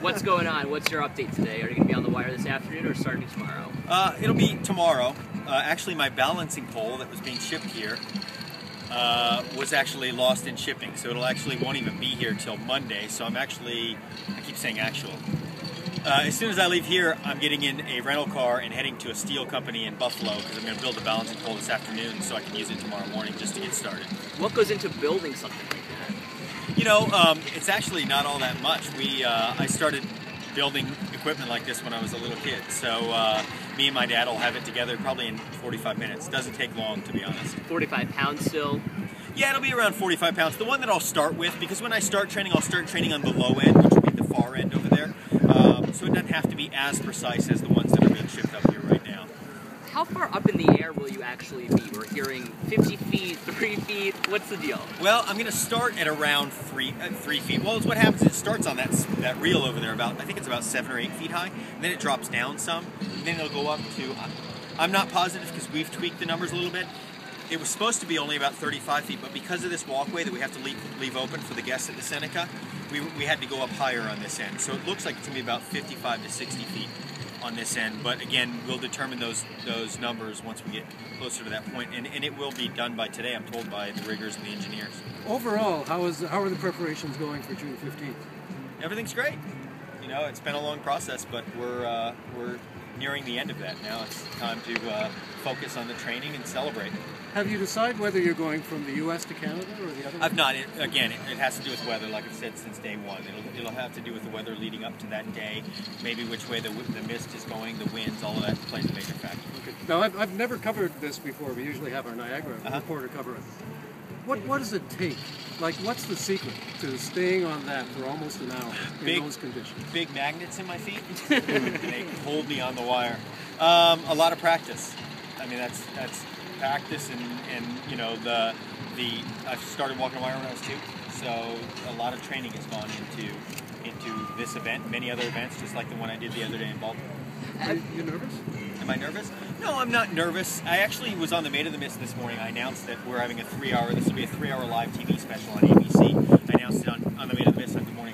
What's going on? What's your update today? Are you going to be on the wire this afternoon or starting tomorrow? It'll be tomorrow. Actually, my balancing pole that was being shipped here was actually lost in shipping, so it'll actually won't even be here till Monday. So I keep saying actual. As soon as I leave here, I'm getting in a rental car and heading to a steel company in Buffalo because I'm going to build a balancing pole this afternoon so I can use it tomorrow morning just to get started. What goes into building something like that? You know, it's actually not all that much. I started building equipment like this when I was a little kid, so me and my dad will have it together probably in 45 minutes. Doesn't take long, to be honest. 45 pounds still? Yeah, it'll be around 45 pounds. The one that I'll start with, because when I start training, I'll start training on the low end, which will be the far end over there. So it doesn't have to be as precise as the ones that are being shipped up here right now. How far up in the air will you actually be? We're hearing 50 feet, 3 feet. What's the deal? Well, I'm going to start at around 3 feet. Well, what happens is it starts on that reel over there, I think it's about 7 or 8 feet high, and then it drops down some, and then it'll go up to, I'm not positive because we've tweaked the numbers a little bit. It was supposed to be only about 35 feet, but because of this walkway that we have to leave open for the guests at the Seneca, we had to go up higher on this end. So it looks like it's going to be about 55 to 60 feet on this end, but again, we'll determine those numbers once we get closer to that point, and it will be done by today, I'm told, by the riggers and the engineers. Overall, how are the preparations going for June 15th? Everything's great. You know, it's been a long process, but we're nearing the end of that now. It's time to focus on the training and celebrate. Have you decided whether you're going from the U.S. to Canada or the other way? I've not. Again, it has to do with weather, like I've said since day one. It'll have to do with the weather leading up to that day, maybe which way the mist is going, the winds, all of that plays a major factor. Okay. Now, I've never covered this before. We usually have our Niagara reporter cover it. What does it take? Like, what's the secret to staying on that for almost an hour in those conditions? Big magnets in my feet. They hold me on the wire. A lot of practice. I mean, that's practice, and you know, I started walking wire when I was 2, so a lot of training has gone into this event, many other events, just like the one I did the other day in Baltimore. Are you nervous? Am I nervous? No, I'm not nervous. I actually was on the Made of the Mist this morning. I announced that we're having this will be a 3-hour live TV special on ABC. I announced it on the Made of the Mist on Good Morning